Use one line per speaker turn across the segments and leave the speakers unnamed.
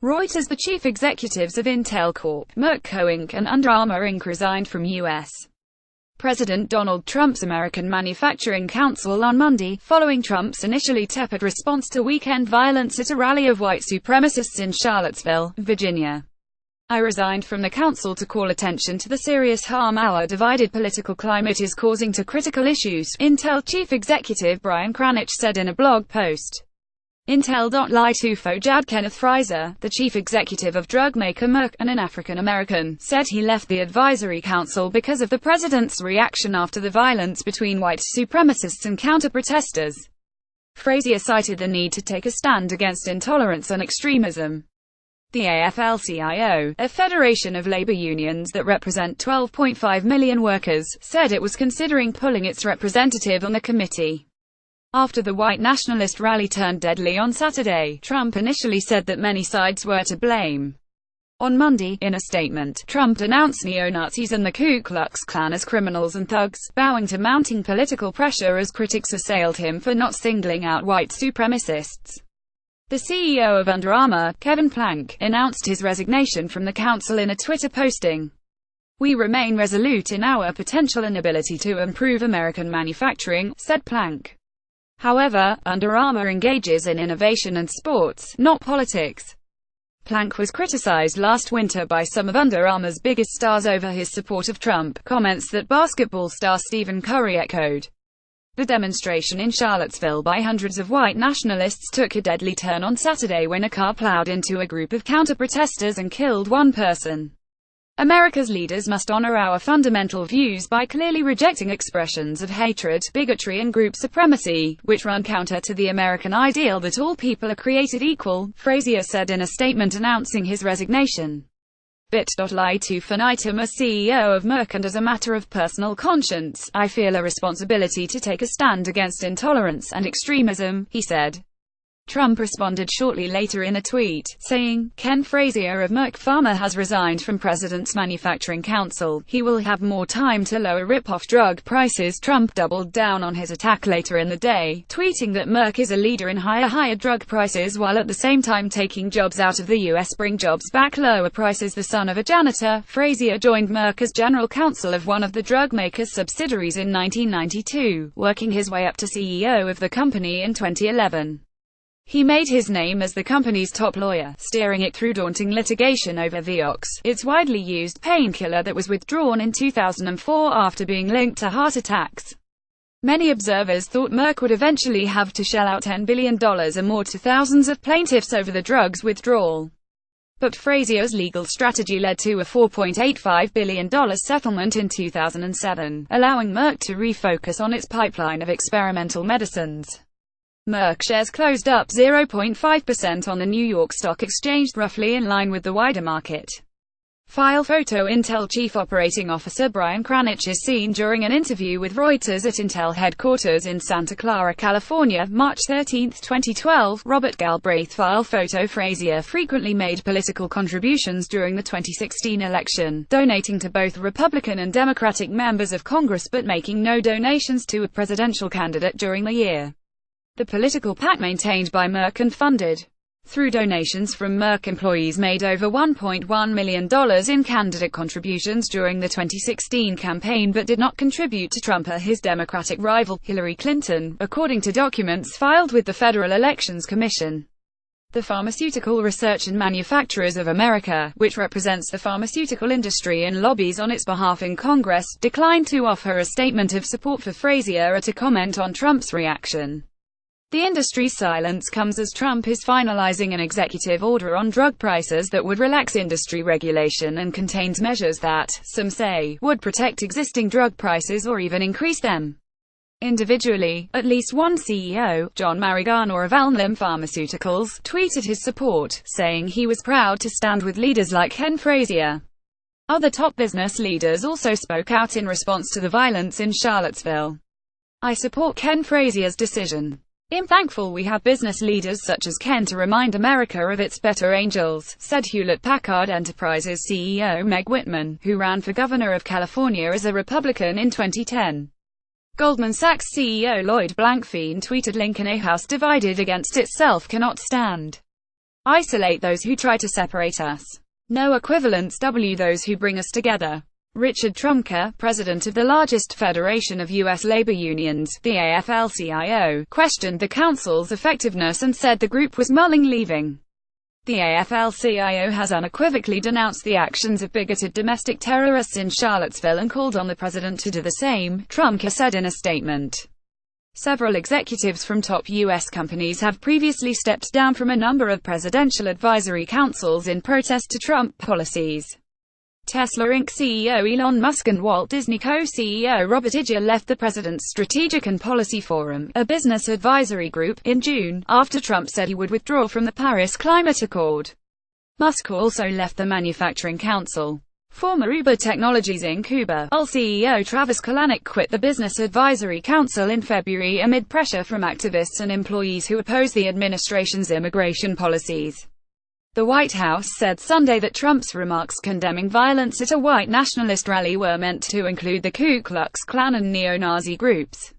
Reuters. The chief executives of Intel Corp., Merck Co. Inc. and Under Armour Inc. resigned from U.S. President Donald Trump's American Manufacturing Council on Monday, following Trump's initially tepid response to weekend violence at a rally of white supremacists in Charlottesville, Virginia. "I resigned from the council to call attention to the serious harm our divided political climate is causing to critical issues," Intel chief executive Brian Krzanich said in a blog post. Intel.ly to Fojad Kenneth Frazier, the chief executive of drug maker Merck, and an African-American, said he left the advisory council because of the president's reaction after the violence between white supremacists and counter-protesters. Frazier cited the need to take a stand against intolerance and extremism. The AFL-CIO, a federation of labor unions that represent 12.5 million workers, said it was considering pulling its representative on the committee. After the white nationalist rally turned deadly on Saturday, Trump initially said that many sides were to blame. On Monday, in a statement, Trump denounced neo-Nazis and the Ku Klux Klan as criminals and thugs, bowing to mounting political pressure as critics assailed him for not singling out white supremacists. The CEO of Under Armour, Kevin Plank, announced his resignation from the council in a Twitter posting. "We remain resolute in our potential and ability to improve American manufacturing," said Plank. However, Under Armour engages in innovation and sports, not politics. Plank was criticized last winter by some of Under Armour's biggest stars over his support of Trump, comments that basketball star Stephen Curry echoed. The demonstration in Charlottesville by hundreds of white nationalists took a deadly turn on Saturday when a car plowed into a group of counter-protesters and killed one person. "America's leaders must honor our fundamental views by clearly rejecting expressions of hatred, bigotry and group supremacy, which run counter to the American ideal that all people are created equal," Frazier said in a statement announcing his resignation. Bit.ly to Finitum, as CEO of Merck and as a matter of personal conscience, "I feel a responsibility to take a stand against intolerance and extremism," he said. Trump responded shortly later in a tweet, saying, "Ken Frazier of Merck Pharma has resigned from President's Manufacturing Council. He will have more time to lower rip-off drug prices." Trump doubled down on his attack later in the day, tweeting that Merck is a leader in higher drug prices while at the same time taking jobs out of the U.S. Bring jobs back, lower prices. The son of a janitor, Frazier joined Merck as general counsel of one of the drug maker's subsidiaries in 1992, working his way up to CEO of the company in 2011. He made his name as the company's top lawyer, steering it through daunting litigation over Vioxx, its widely used painkiller that was withdrawn in 2004 after being linked to heart attacks. Many observers thought Merck would eventually have to shell out $10 billion or more to thousands of plaintiffs over the drug's withdrawal. But Frazier's legal strategy led to a $4.85 billion settlement in 2007, allowing Merck to refocus on its pipeline of experimental medicines. Merck shares closed up 0.5% on the New York Stock Exchange, roughly in line with the wider market. File photo. Intel Chief Operating Officer Brian Krzanich is seen during an interview with Reuters at Intel headquarters in Santa Clara, California, March 13, 2012. Robert Galbraith. File photo. Frazier frequently made political contributions during the 2016 election, donating to both Republican and Democratic members of Congress but making no donations to a presidential candidate during the year. The political PAC maintained by Merck and funded through donations from Merck employees made over $1.1 million in candidate contributions during the 2016 campaign but did not contribute to Trump or his Democratic rival, Hillary Clinton, according to documents filed with the Federal Elections Commission. The Pharmaceutical Research and Manufacturers of America, which represents the pharmaceutical industry and lobbies on its behalf in Congress, declined to offer a statement of support for Frazier or to comment on Trump's reaction. The industry's silence comes as Trump is finalizing an executive order on drug prices that would relax industry regulation and contains measures that, some say, would protect existing drug prices or even increase them. Individually, at least one CEO, John Marigano of Alnylam Pharmaceuticals, tweeted his support, saying he was proud to stand with leaders like Ken Frazier. Other top business leaders also spoke out in response to the violence in Charlottesville. "I support Ken Frazier's decision. I'm thankful we have business leaders such as Ken to remind America of its better angels," said Hewlett-Packard Enterprises CEO Meg Whitman, who ran for governor of California as a Republican in 2010. Goldman Sachs CEO Lloyd Blankfein tweeted, "Lincoln, a house divided against itself cannot stand." Isolate those who try to separate us. No equivalents. Those who bring us together. Richard Trumka, president of the largest federation of U.S. labor unions, the AFL-CIO, questioned the council's effectiveness and said the group was mulling leaving. The AFL-CIO has unequivocally denounced the actions of bigoted domestic terrorists in Charlottesville and called on the president to do the same, Trumka said in a statement. Several executives from top U.S. companies have previously stepped down from a number of presidential advisory councils in protest to Trump policies. Tesla Inc. CEO Elon Musk and Walt Disney co-CEO Robert Iger left the President's Strategic and Policy Forum, a business advisory group, in June, after Trump said he would withdraw from the Paris Climate Accord. Musk also left the Manufacturing Council. Former Uber Technologies Inc. Uber CEO Travis Kalanick quit the Business Advisory Council in February amid pressure from activists and employees who oppose the administration's immigration policies. The White House said Sunday that Trump's remarks condemning violence at a white nationalist rally were meant to include the Ku Klux Klan and neo-Nazi groups.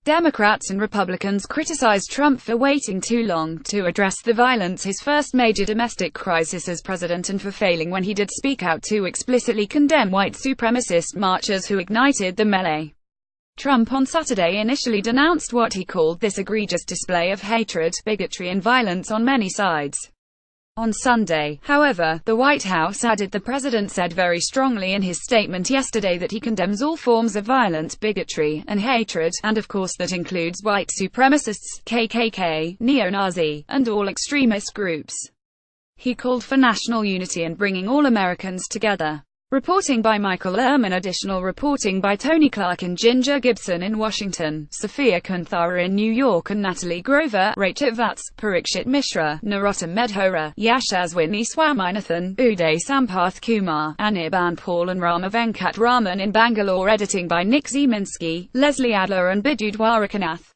Democrats and Republicans criticized Trump for waiting too long to address the violence, his first major domestic crisis as president, and for failing when he did speak out to explicitly condemn white supremacist marchers who ignited the melee. Trump on Saturday initially denounced what he called this egregious display of hatred, bigotry and violence on many sides. On Sunday, however, the White House added the president said very strongly in his statement yesterday that he condemns all forms of violence, bigotry, and hatred, and of course that includes white supremacists, KKK, neo-Nazi, and all extremist groups. He called for national unity and bringing all Americans together. Reporting by Michael Ehrman. Additional reporting by Tony Clark and Ginger Gibson in Washington, Sophia Kanthara in New York and Natalie Grover, Rachit Vats, Parikshit Mishra, Narottam Medhora, Yashaswini Swaminathan, Uday Sampath Kumar, Anirban Paul and Rama Venkat Raman in Bangalore. Editing by Nick Zieminski, Leslie Adler and Bidhu Dwarikanath.